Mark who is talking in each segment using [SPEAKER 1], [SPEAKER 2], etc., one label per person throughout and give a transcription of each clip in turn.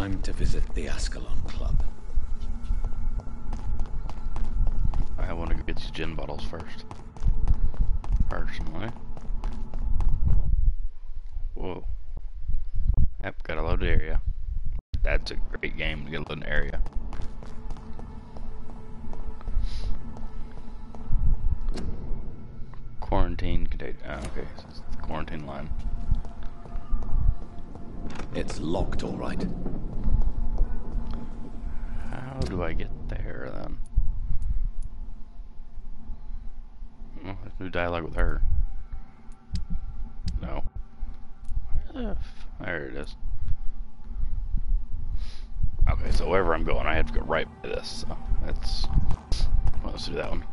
[SPEAKER 1] time to visit the Ascalon Club.
[SPEAKER 2] I want to get these gin bottles first. Personally. Whoa. Yep, got a loaded area. That's a great game to get a loaded area. Quarantine contagion. Oh, okay, so it's the quarantine line.
[SPEAKER 1] It's locked, all right.
[SPEAKER 2] How do I get there then? Oh, there's new dialogue with her. No. There it is. Okay, so wherever I'm going, I have to go right by this. So that's. Well, let's do that one.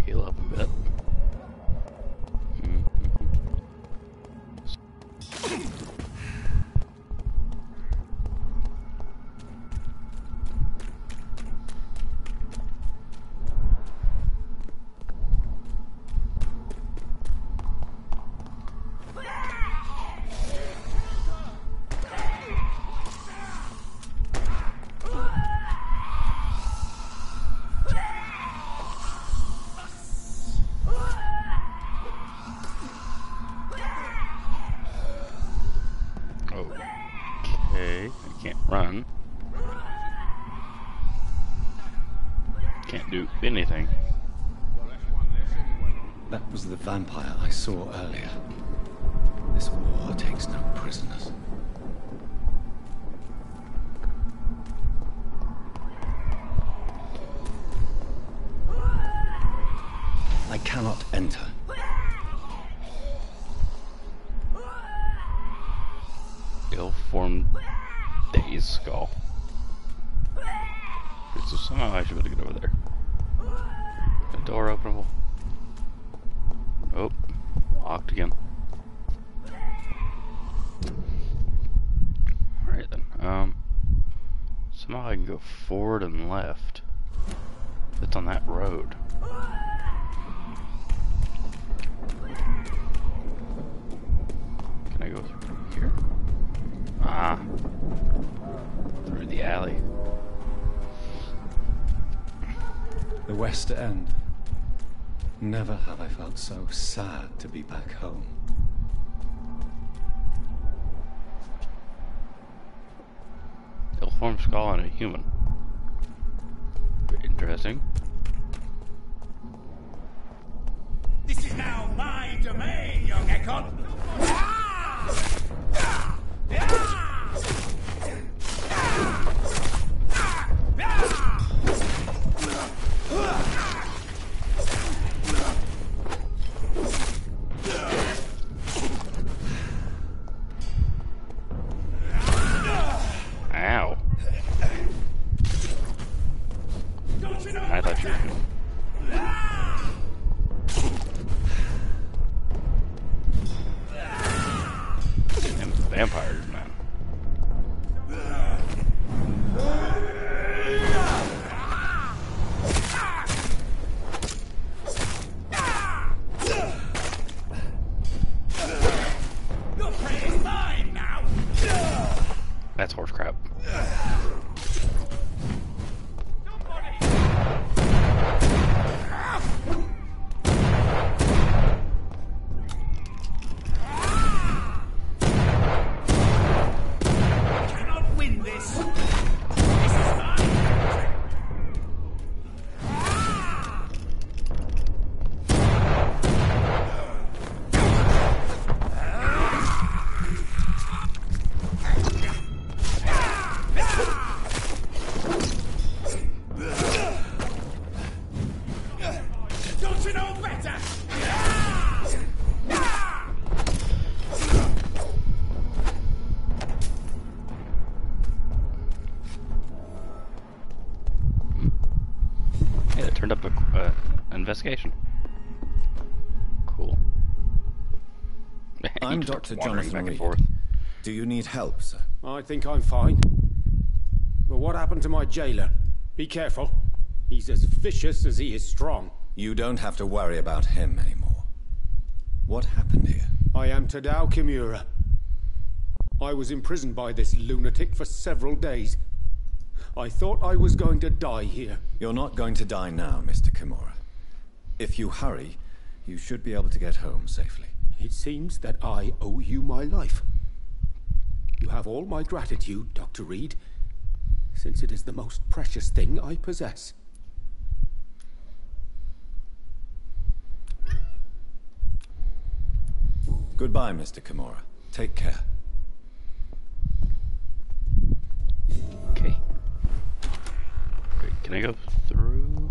[SPEAKER 2] Heal up a bit. Okay, I can't run. Can't do anything.
[SPEAKER 1] That was the vampire I saw earlier. This war takes no prisoners. I cannot enter.
[SPEAKER 2] Ill-formed Days skull. So somehow I should be able to get over there. The door openable. Oh, locked again. Alright then. Somehow I can go forward and left. It's on that road. Can I go through here? Ah. Through the alley.
[SPEAKER 1] The West End. Never have I felt so sad to be back home.
[SPEAKER 2] Ill-formed skull on a human. Very interesting.
[SPEAKER 3] This is now my domain, young Ekon.
[SPEAKER 2] Ow. I thought you were Them vampires, man.
[SPEAKER 3] Your prey is mine now.
[SPEAKER 2] That's horse crap. Turned up a investigation. Cool.
[SPEAKER 4] I'm
[SPEAKER 2] Just
[SPEAKER 4] Dr.
[SPEAKER 2] wandering
[SPEAKER 4] Jonathan
[SPEAKER 2] back and
[SPEAKER 4] Reid.
[SPEAKER 2] forth.
[SPEAKER 4] Do you need help, sir?
[SPEAKER 3] I think I'm fine. But what happened to my jailer? Be careful. He's as vicious as he is strong.
[SPEAKER 4] You don't have to worry about him anymore. What happened here?
[SPEAKER 3] I am Tadao Kimura. I was imprisoned by this lunatic for several days. I thought I was going to die here.
[SPEAKER 4] You're not going to die now, Mr. Kimura. If you hurry, you should be able to get home safely.
[SPEAKER 3] It seems that I owe you my life. You have all my gratitude, Dr. Reid, since it is the most precious thing I possess.
[SPEAKER 4] Goodbye, Mr. Kimura. Take care.
[SPEAKER 2] Okay. Wait, can I go through?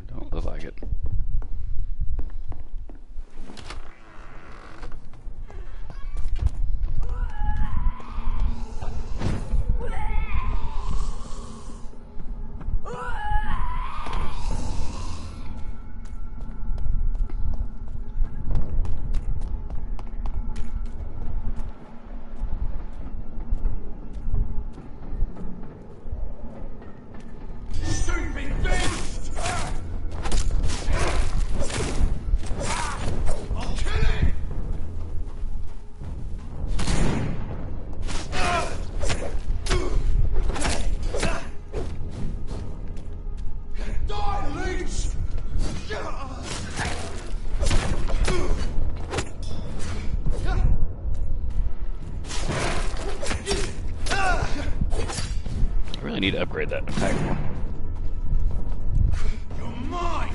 [SPEAKER 2] Don't look like it. I need to upgrade that attack more.
[SPEAKER 3] You're mine!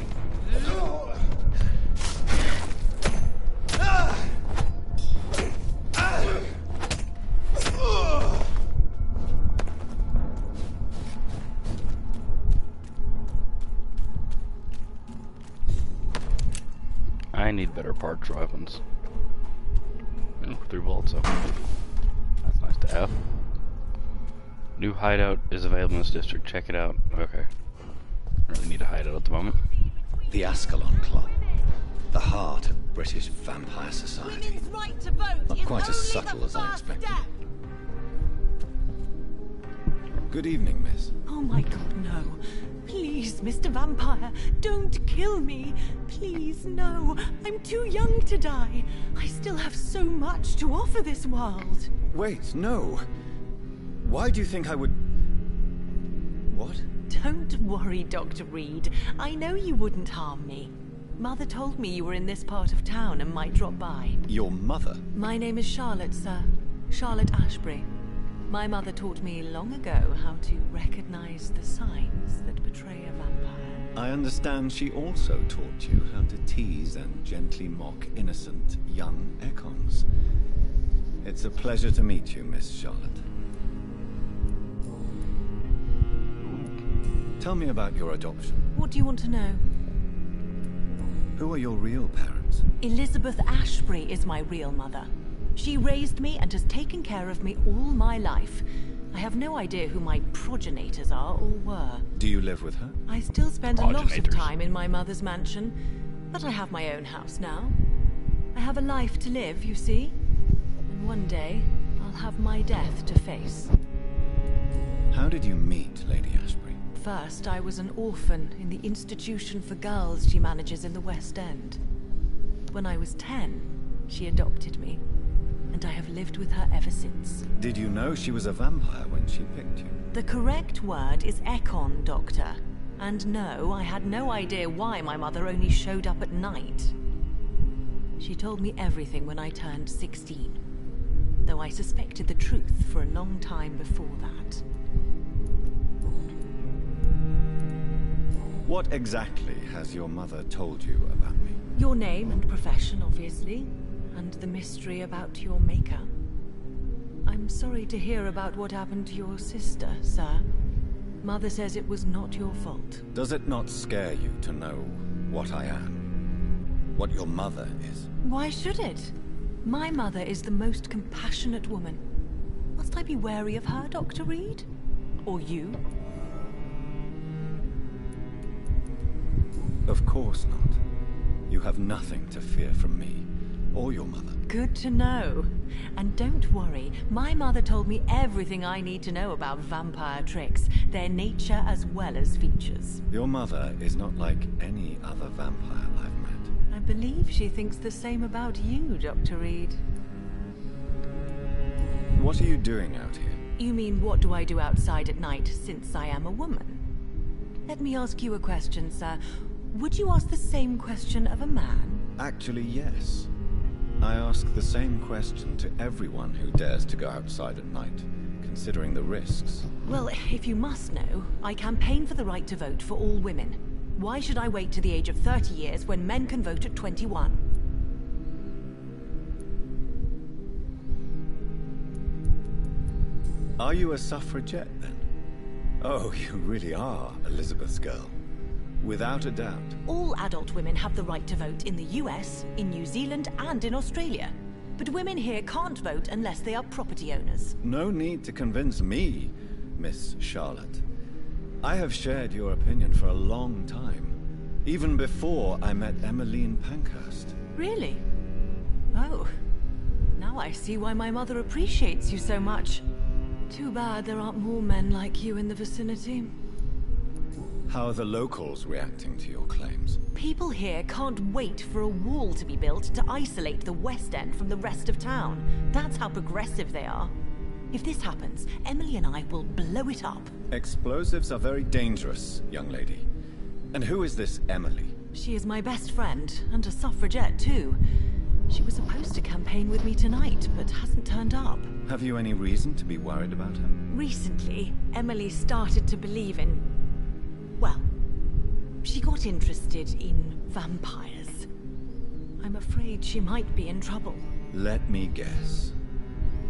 [SPEAKER 2] I need better parts weapons. Oh, 3 bullets, so that's nice to have. New hideout is available in this district. Check it out. Okay. I really need a hideout at the moment.
[SPEAKER 4] The Ascalon Club. The heart of British vampire society.
[SPEAKER 5] Women's right to vote
[SPEAKER 4] Not
[SPEAKER 5] is
[SPEAKER 4] quite as
[SPEAKER 5] only
[SPEAKER 4] subtle
[SPEAKER 5] the
[SPEAKER 4] as I
[SPEAKER 5] first
[SPEAKER 4] expected.
[SPEAKER 5] step.
[SPEAKER 4] Good evening, miss.
[SPEAKER 5] Oh my God, no. Please, Mr. Vampire, don't kill me. Please, no. I'm too young to die. I still have so much to offer this world.
[SPEAKER 4] Wait, no. Why do you think I would... What?
[SPEAKER 5] Don't worry, Dr. Reid. I know you wouldn't harm me. Mother told me you were in this part of town and might drop by.
[SPEAKER 4] Your mother?
[SPEAKER 5] My name is Charlotte, sir. Charlotte Ashbury. My mother taught me long ago how to recognize the signs that betray a vampire.
[SPEAKER 4] I understand she also taught you how to tease and gently mock innocent young Ekons. It's a pleasure to meet you, Miss Charlotte. Tell me about your adoption.
[SPEAKER 5] What do you want to know?
[SPEAKER 4] Who are your real parents?
[SPEAKER 5] Elizabeth Ashbury is my real mother. She raised me and has taken care of me all my life. I have no idea who my progenitors are or were.
[SPEAKER 4] Do you live with her?
[SPEAKER 5] I still spend a lot of
[SPEAKER 2] Progenitors.
[SPEAKER 5] time in my mother's mansion, but I have my own house now. I have a life to live, you see. And one day, I'll have my death to face.
[SPEAKER 4] How did you meet Lady Ashbury?
[SPEAKER 5] First, I was an orphan in the institution for girls she manages in the West End. When I was 10, she adopted me, and I have lived with her ever since.
[SPEAKER 4] Did you know she was a vampire when she picked you?
[SPEAKER 5] The correct word is Ekon, Doctor. And no, I had no idea why my mother only showed up at night. She told me everything when I turned 16, though I suspected the truth for a long time before that.
[SPEAKER 4] What exactly has your mother told you about me?
[SPEAKER 5] Your name and profession, obviously, and the mystery about your maker. I'm sorry to hear about what happened to your sister, sir. Mother says it was not your fault.
[SPEAKER 4] Does it not scare you to know what I am? What your mother is?
[SPEAKER 5] Why should it? My mother is the most compassionate woman. Must I be wary of her, Dr. Reid? Or you?
[SPEAKER 4] Of course not. You have nothing to fear from me, or your mother.
[SPEAKER 5] Good to know. And don't worry, my mother told me everything I need to know about vampire tricks, their nature as well as features.
[SPEAKER 4] Your mother is not like any other vampire I've met.
[SPEAKER 5] I believe she thinks the same about you, Dr. Reid.
[SPEAKER 4] What are you doing out here?
[SPEAKER 5] You mean, what do I do outside at night since I am a woman? Let me ask you a question, sir. Would you ask the same question of a man?
[SPEAKER 4] Actually, yes. I ask the same question to everyone who dares to go outside at night, considering the risks.
[SPEAKER 5] Well, if you must know, I campaign for the right to vote for all women. Why should I wait to the age of 30 years when men can vote at 21?
[SPEAKER 4] Are you a suffragette, then? Oh, you really are Elizabeth's girl. Without a doubt.
[SPEAKER 5] All adult women have the right to vote in the US, in New Zealand, and in Australia. But women here can't vote unless they are property owners.
[SPEAKER 4] No need to convince me, Miss Charlotte. I have shared your opinion for a long time. Even before I met Emmeline Pankhurst.
[SPEAKER 5] Really? Oh. Now I see why my mother appreciates you so much. Too bad there aren't more men like you in the vicinity.
[SPEAKER 4] How are the locals reacting to your claims?
[SPEAKER 5] People here can't wait for a wall to be built to isolate the West End from the rest of town. That's how progressive they are. If this happens, Emily and I will blow it up.
[SPEAKER 4] Explosives are very dangerous, young lady. And who is this Emily?
[SPEAKER 5] She is my best friend, and a suffragette too. She was supposed to campaign with me tonight, but hasn't turned up.
[SPEAKER 4] Have you any reason to be worried about her?
[SPEAKER 5] Recently, Emily started to believe in... well, she got interested in vampires. I'm afraid she might be in trouble.
[SPEAKER 4] Let me guess.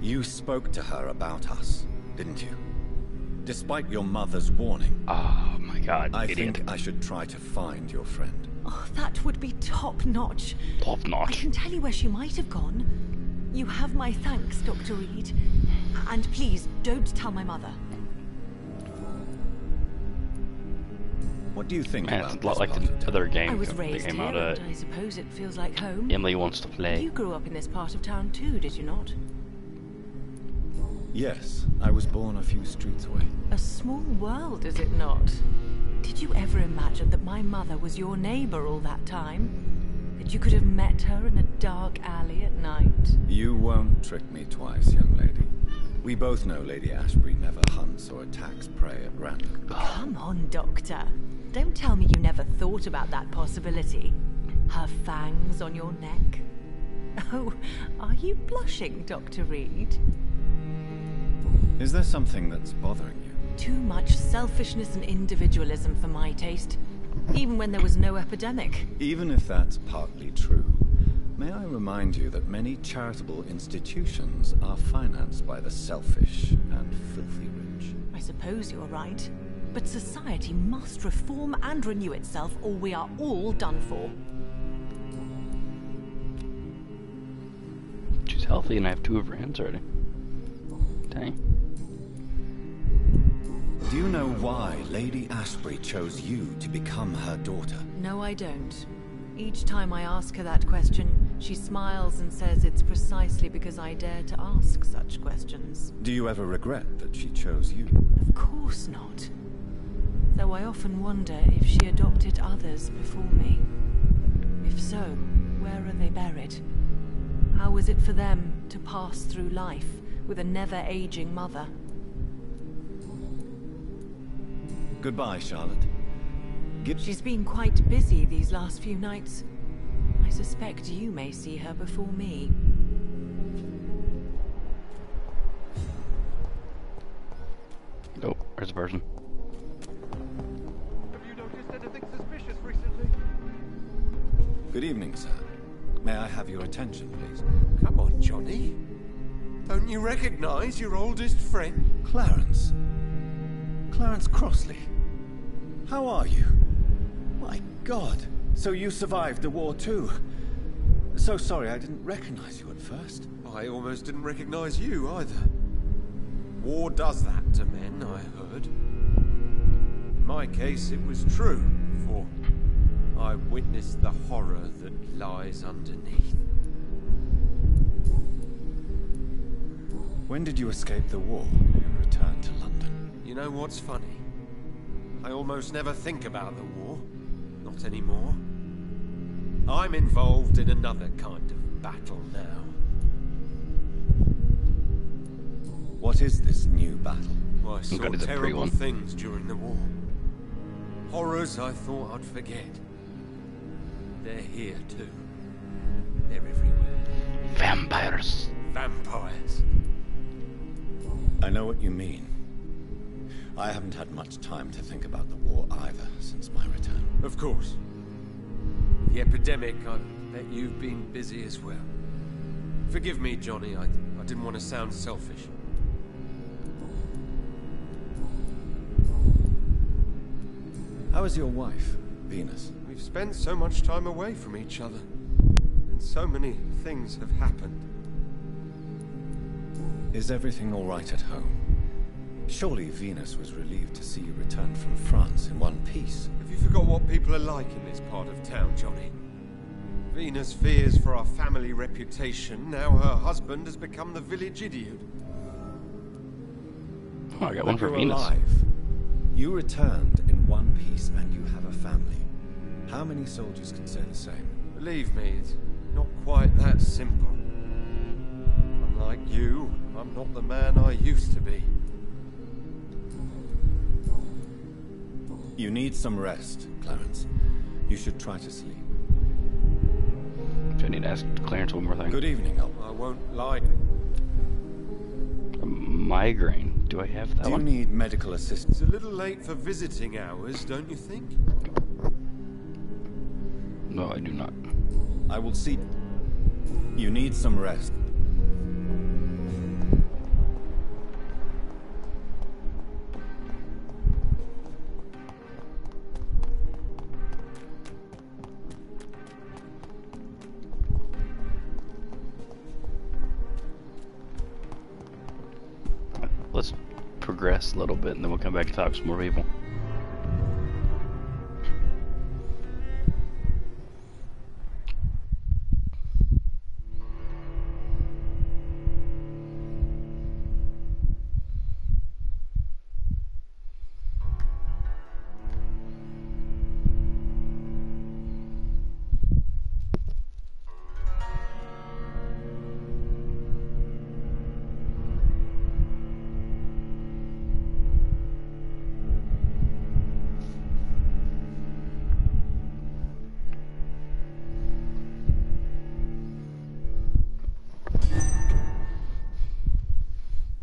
[SPEAKER 4] You spoke to her about us, didn't you? Despite your mother's warning.
[SPEAKER 2] Oh my god,
[SPEAKER 4] I
[SPEAKER 2] idiot.
[SPEAKER 4] think I should try to find your friend.
[SPEAKER 5] Oh, that would be top-notch. I
[SPEAKER 2] Top-notch.
[SPEAKER 5] can tell you where she might have gone. You have my thanks, Dr. Reid. And please, don't tell my mother.
[SPEAKER 4] What do you think
[SPEAKER 2] Man,
[SPEAKER 4] about
[SPEAKER 2] it's a lot
[SPEAKER 4] this
[SPEAKER 2] like
[SPEAKER 4] part of
[SPEAKER 2] the
[SPEAKER 4] town?
[SPEAKER 2] other game.
[SPEAKER 5] I was
[SPEAKER 2] that
[SPEAKER 5] raised
[SPEAKER 2] came
[SPEAKER 5] here,
[SPEAKER 2] out,
[SPEAKER 5] and I suppose it feels like home.
[SPEAKER 2] Emily wants to play.
[SPEAKER 5] You grew up in this part of town too, did you not?
[SPEAKER 4] Yes, I was born a few streets away.
[SPEAKER 5] A small world, is it not? Did you ever imagine that my mother was your neighbor all that time? That you could have met her in a dark alley at night?
[SPEAKER 4] You won't trick me twice, young lady. We both know Lady Ashbury never hunts or attacks prey at random.
[SPEAKER 5] Come on, Doctor. Don't tell me you never thought about that possibility. Her fangs on your neck. Oh, are you blushing, Dr. Reid?
[SPEAKER 4] Is there something that's bothering you?
[SPEAKER 5] Too much selfishness and individualism for my taste. Even when there was no epidemic.
[SPEAKER 4] Even if that's partly true, may I remind you that many charitable institutions are financed by the selfish and filthy rich.
[SPEAKER 5] I suppose you're right. But society must reform and renew itself, or we are all done for.
[SPEAKER 2] She's healthy and I have 2 of her hands already. Dang.
[SPEAKER 4] Do you know why Lady Ashbury chose you to become her daughter?
[SPEAKER 5] No, I don't. Each time I ask her that question, she smiles and says it's precisely because I dare to ask such questions.
[SPEAKER 4] Do you ever regret that she chose you?
[SPEAKER 5] Of course not. Though I often wonder if she adopted others before me. If so, where are they buried? How was it for them to pass through life with a never-aging mother?
[SPEAKER 4] Goodbye, Charlotte.
[SPEAKER 5] She's been quite busy these last few nights. I suspect you may see her before me.
[SPEAKER 2] Oh, there's a person.
[SPEAKER 6] Have you noticed anything suspicious recently?
[SPEAKER 4] Good evening, sir. May I have your attention, please?
[SPEAKER 6] Come on, Johnny. Don't you recognize your oldest friend?
[SPEAKER 4] Clarence. Clarence Crossley. How are you? My God. So you survived the war too. So sorry I didn't recognize you at first.
[SPEAKER 6] I almost didn't recognize you either. War does that to men, I heard. In my case, it was true, for I witnessed the horror that lies underneath.
[SPEAKER 4] When did you escape the war and return to London?
[SPEAKER 6] You know what's funny? I almost never think about the war. Not anymore. I'm involved in another kind of battle now.
[SPEAKER 4] What is this new battle?
[SPEAKER 6] I saw
[SPEAKER 2] God, it's a
[SPEAKER 6] terrible
[SPEAKER 2] pre-one.
[SPEAKER 6] things during the war. Horrors I thought I'd forget. They're here too. They're everywhere.
[SPEAKER 2] Vampires.
[SPEAKER 6] Vampires.
[SPEAKER 4] I know what you mean. I haven't had much time to think about the war either since my return.
[SPEAKER 6] Of course. The epidemic, I bet you've been busy as well. Forgive me, Johnny, I didn't want to sound selfish.
[SPEAKER 4] How is your wife, Venus?
[SPEAKER 6] We've spent so much time away from each other, and so many things have happened.
[SPEAKER 4] Is everything all right at home? Surely Venus was relieved to see you return from France in one piece.
[SPEAKER 6] Have you forgot what people are like in this part of town, Johnny? Venus fears for our family reputation. Now her husband has become the village idiot.
[SPEAKER 2] Oh, I got one
[SPEAKER 4] But
[SPEAKER 2] for
[SPEAKER 4] you're
[SPEAKER 2] Venus.
[SPEAKER 4] alive. You returned in one piece and you have a family. How many soldiers can say the same?
[SPEAKER 6] Believe me, it's not quite that simple. Unlike you, I'm not the man I used to be.
[SPEAKER 4] You need some rest, Clarence. You should try to sleep.
[SPEAKER 2] I need to ask Clarence one more thing.
[SPEAKER 4] Good evening, Albert.
[SPEAKER 6] I won't lie.
[SPEAKER 2] A migraine. Do I have that
[SPEAKER 4] Do you
[SPEAKER 2] one?
[SPEAKER 4] need medical assistance?
[SPEAKER 6] It's a little late for visiting hours, don't you think?
[SPEAKER 2] No, I do not.
[SPEAKER 4] I will see. You need some rest.
[SPEAKER 2] Let's progress a little bit and then we'll come back and talk to some more people.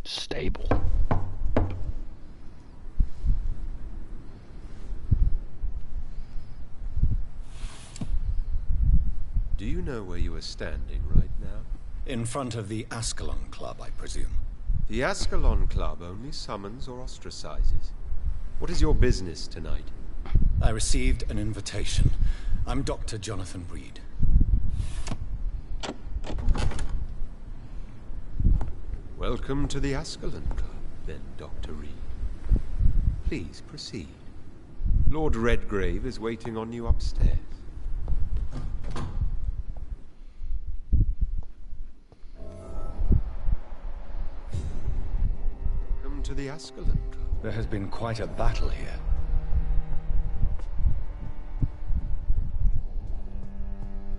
[SPEAKER 2] Stable.
[SPEAKER 6] Do you know where you are standing right now?
[SPEAKER 4] In front of the Ascalon Club, I presume.
[SPEAKER 6] The Ascalon Club only summons or ostracizes. What is your business tonight?
[SPEAKER 4] I received an invitation. I'm Dr. Jonathan Reid.
[SPEAKER 6] Welcome to the Ascalon Club, then, Dr. Reid. Please proceed. Lord Redgrave is waiting on you upstairs. Welcome to the Ascalon Club.
[SPEAKER 4] There has been quite a battle here.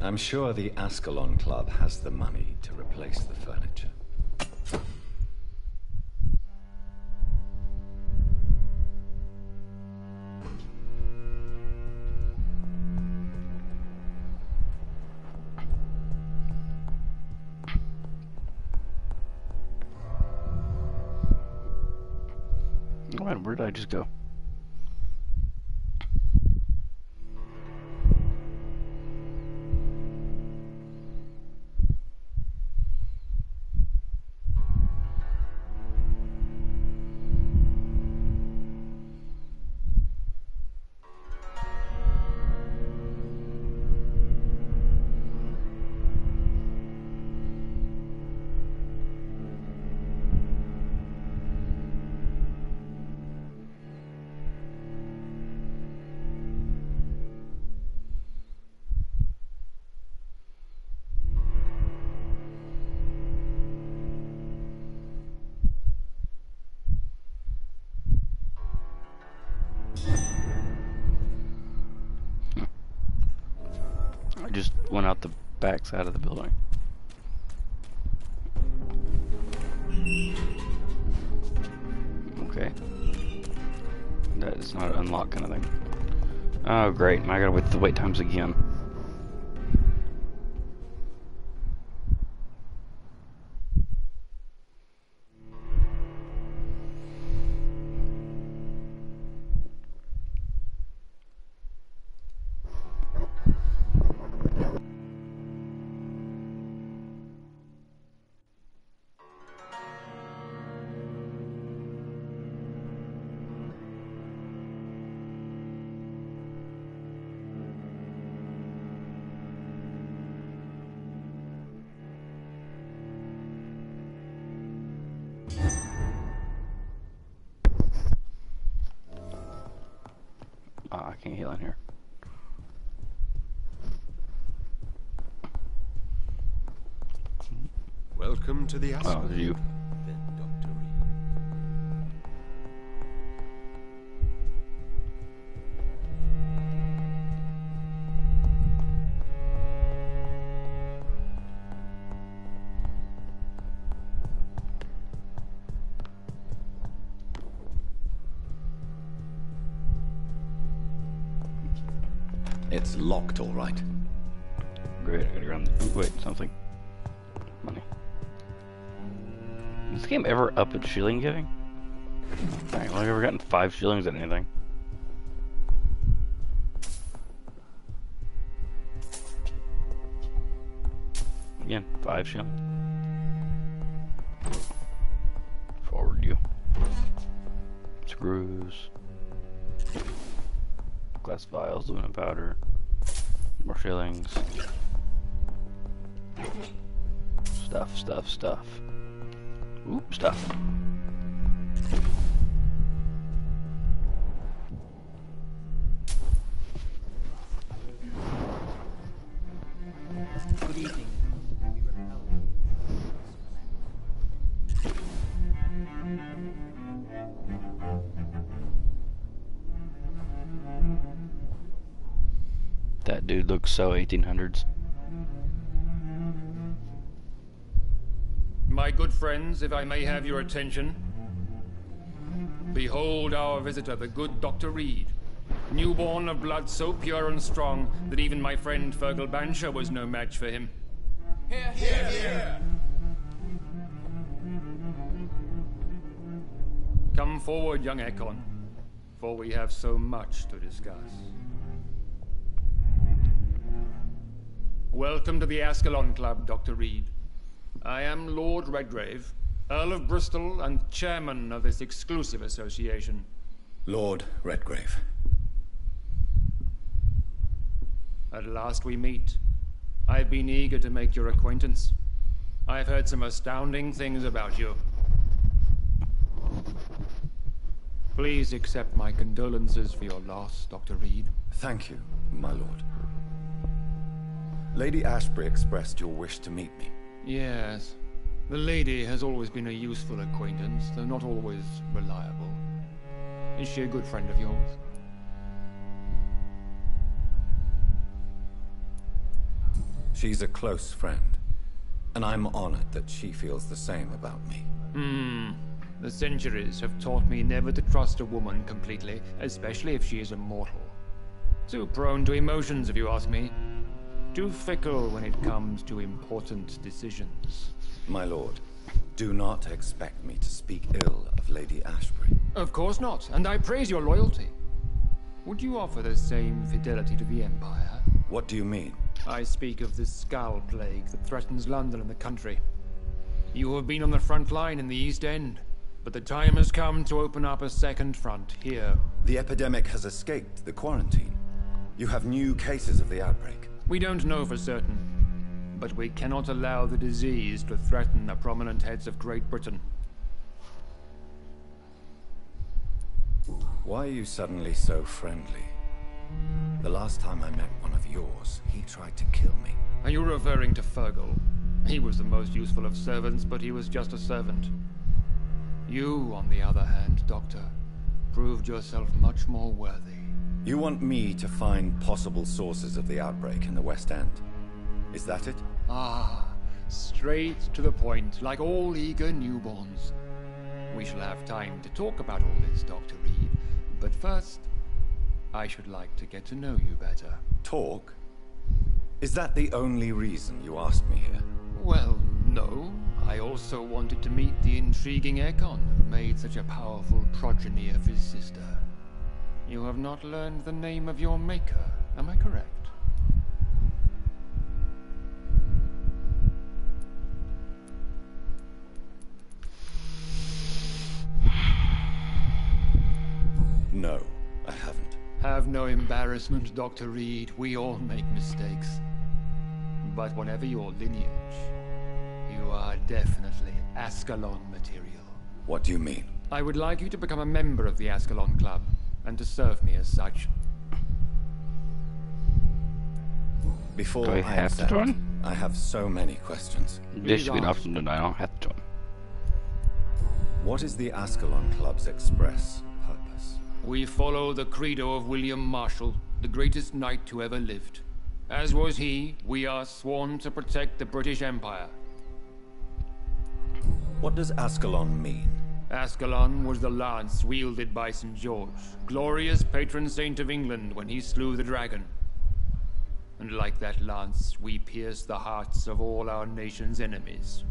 [SPEAKER 4] I'm sure the Ascalon Club has the money to replace the furniture.
[SPEAKER 2] Oh man, where did I just go? just went out the back side of the building. Okay. That is not an unlock kind of thing. Oh great, I gotta wait the wait times again. I can't heal in here.
[SPEAKER 6] Welcome to the Ascalon.
[SPEAKER 2] Oh, you.
[SPEAKER 6] Then Dr. Reid.
[SPEAKER 4] It's locked, all right.
[SPEAKER 2] Great, I gotta go on. Wait, something. Money. Is this game ever up its shilling giving? Dang, I've ever gotten 5 shillings at anything. Again, 5 shillings. Forward you. Screws. Glass vials, aluminum powder. More shillings. Stuff. Oop, stuff.
[SPEAKER 7] Good evening.
[SPEAKER 2] That dude looks so 1800s.
[SPEAKER 8] My good friends, if I may have your attention. Behold our visitor, the good Dr. Reid. Newborn of blood so pure and strong that even my friend Fergal Bancher was no match for him.
[SPEAKER 7] Here, here, here.
[SPEAKER 8] Come forward, young Ekon, for we have so much to discuss. Welcome to the Ascalon Club, Dr. Reid. I am Lord Redgrave, Earl of Bristol and chairman of this exclusive association.
[SPEAKER 4] Lord Redgrave.
[SPEAKER 8] At last we meet. I've been eager to make your acquaintance. I've heard some astounding things about you. Please accept my condolences for your loss, Dr. Reid.
[SPEAKER 4] Thank you, my lord. Lady Ashbury expressed your wish to meet me.
[SPEAKER 8] Yes. The lady has always been a useful acquaintance, though not always reliable. Is she a good friend of yours?
[SPEAKER 4] She's a close friend, and I'm honored that she feels the same about me.
[SPEAKER 8] The centuries have taught me never to trust a woman completely, especially if she is immortal. Too prone to emotions, if you ask me. Too fickle when it comes to important decisions.
[SPEAKER 4] My lord, do not expect me to speak ill of Lady Ashbury.
[SPEAKER 8] Of course not, and I praise your loyalty. Would you offer the same fidelity to the Empire?
[SPEAKER 4] What do you mean?
[SPEAKER 8] I speak of the Skull Plague that threatens London and the country. You have been on the front line in the East End, but the time has come to open up a second front here.
[SPEAKER 4] The epidemic has escaped the quarantine. You have new cases of the outbreak.
[SPEAKER 8] We don't know for certain, but we cannot allow the disease to threaten the prominent heads of Great Britain.
[SPEAKER 4] Why are you suddenly so friendly? The last time I met one of yours, he tried to kill me.
[SPEAKER 8] Are you referring to Fergal? He was the most useful of servants, but he was just a servant. You, on the other hand, Doctor, proved yourself much more worthy.
[SPEAKER 4] You want me to find possible sources of the outbreak in the West End. Is that it?
[SPEAKER 8] Ah, straight to the point, like all eager newborns. We shall have time to talk about all this, Dr. Reid. But first, I should like to get to know you better.
[SPEAKER 4] Talk? Is that the only reason you asked me here?
[SPEAKER 8] Well, no. I also wanted to meet the intriguing Ekon who made such a powerful progeny of his sister. You have not learned the name of your maker, am I correct?
[SPEAKER 4] No, I haven't.
[SPEAKER 8] Have no embarrassment, Dr. Reid. We all make mistakes. But whatever your lineage, you are definitely Ascalon material.
[SPEAKER 4] What do you mean?
[SPEAKER 8] I would like you to become a member of the Ascalon Club, and to serve me as such.
[SPEAKER 4] Before
[SPEAKER 2] Do I have to
[SPEAKER 4] accept,
[SPEAKER 2] join?
[SPEAKER 4] I have so many questions.
[SPEAKER 2] There should be an option that I don't have to join.
[SPEAKER 4] What is the Ascalon Club's express purpose?
[SPEAKER 8] We follow the credo of William Marshall, the greatest knight who ever lived. As was he, we are sworn to protect the British Empire.
[SPEAKER 4] What does Ascalon mean?
[SPEAKER 8] Ascalon was the lance wielded by St. George, glorious patron saint of England when he slew the dragon. And like that lance, we pierce the hearts of all our nation's enemies.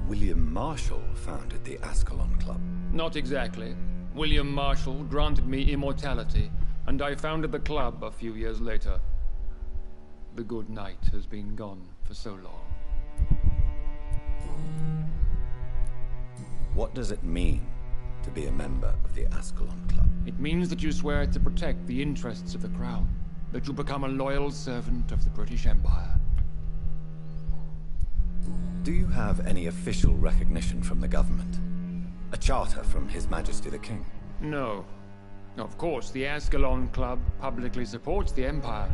[SPEAKER 4] William Marshall founded the Ascalon Club.
[SPEAKER 8] Not exactly. William Marshall granted me immortality, and I founded the club a few years later. The good knight has been gone for so long.
[SPEAKER 4] What does it mean to be a member of the Ascalon Club?
[SPEAKER 8] It means that you swear to protect the interests of the crown, that you become a loyal servant of the British Empire.
[SPEAKER 4] Do you have any official recognition from the government? A charter from His Majesty the King?
[SPEAKER 8] No. Of course, the Ascalon Club publicly supports the Empire,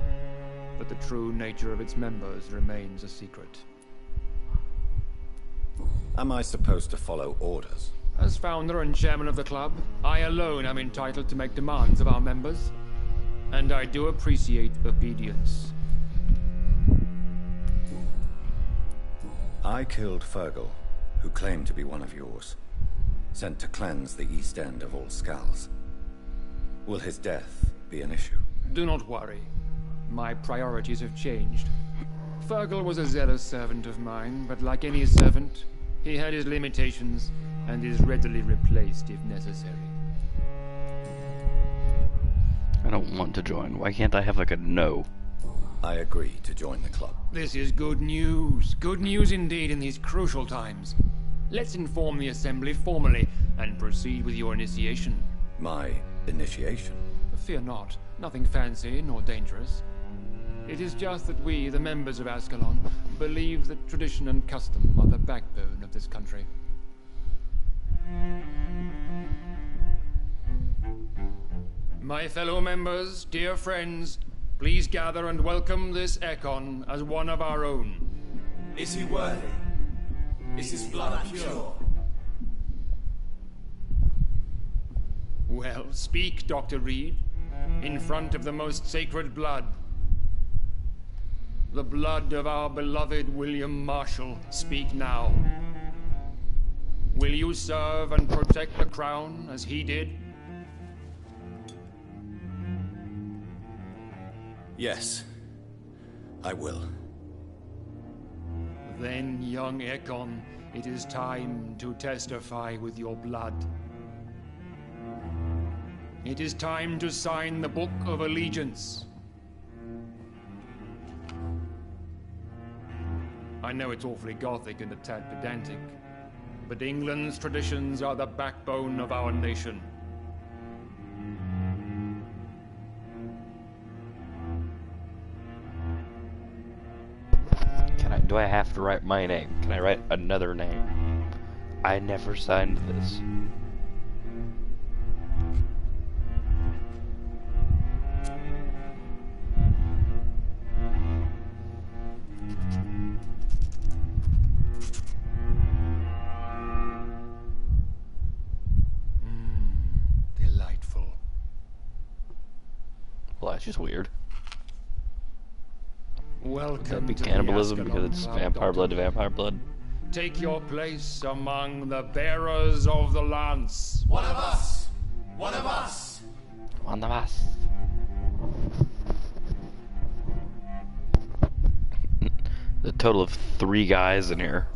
[SPEAKER 8] but the true nature of its members remains a secret.
[SPEAKER 4] Am I supposed to follow orders?
[SPEAKER 8] As founder and chairman of the club, I alone am entitled to make demands of our members, and I do appreciate obedience.
[SPEAKER 4] I killed Fergal, who claimed to be one of yours, sent to cleanse the East End of all Skulls. Will his death be an issue?
[SPEAKER 8] Do not worry. My priorities have changed. Fergal was a zealous servant of mine, but like any servant, he had his limitations and is readily replaced if necessary.
[SPEAKER 2] I don't want to join. Why can't I have like a no?
[SPEAKER 4] I agree to join the club.
[SPEAKER 8] This is good news. Good news indeed in these crucial times. Let's inform the Assembly formally and proceed with your initiation.
[SPEAKER 4] My initiation?
[SPEAKER 8] Fear not. Nothing fancy nor dangerous. It is just that we, the members of Ascalon, believe that tradition and custom are the backbone of this country. My fellow members, dear friends, please gather and welcome this Ekon as one of our own.
[SPEAKER 7] Is he worthy? Is his blood pure?
[SPEAKER 8] Well, speak, Dr. Reid, in front of the most sacred blood. The blood of our beloved William Marshall. Speak now. Will you serve and protect the crown as he did?
[SPEAKER 4] Yes, I will.
[SPEAKER 8] Then, young Ekon, it is time to testify with your blood. It is time to sign the Book of Allegiance. I know it's awfully gothic and a tad pedantic, but England's traditions are the backbone of our nation.
[SPEAKER 2] Do I have to write my name? Can I write another name? I never signed this.
[SPEAKER 8] Delightful.
[SPEAKER 2] That's just weird.
[SPEAKER 8] Welcome
[SPEAKER 2] Would that be
[SPEAKER 8] to
[SPEAKER 2] cannibalism
[SPEAKER 8] the
[SPEAKER 2] because it's
[SPEAKER 8] Ascalon
[SPEAKER 2] vampire
[SPEAKER 8] Club,
[SPEAKER 2] blood to
[SPEAKER 8] Dr.
[SPEAKER 2] vampire blood?
[SPEAKER 8] Take your place among the bearers of the lance.
[SPEAKER 7] One of us! One of us!
[SPEAKER 2] On the mass. The total of 3 guys in here.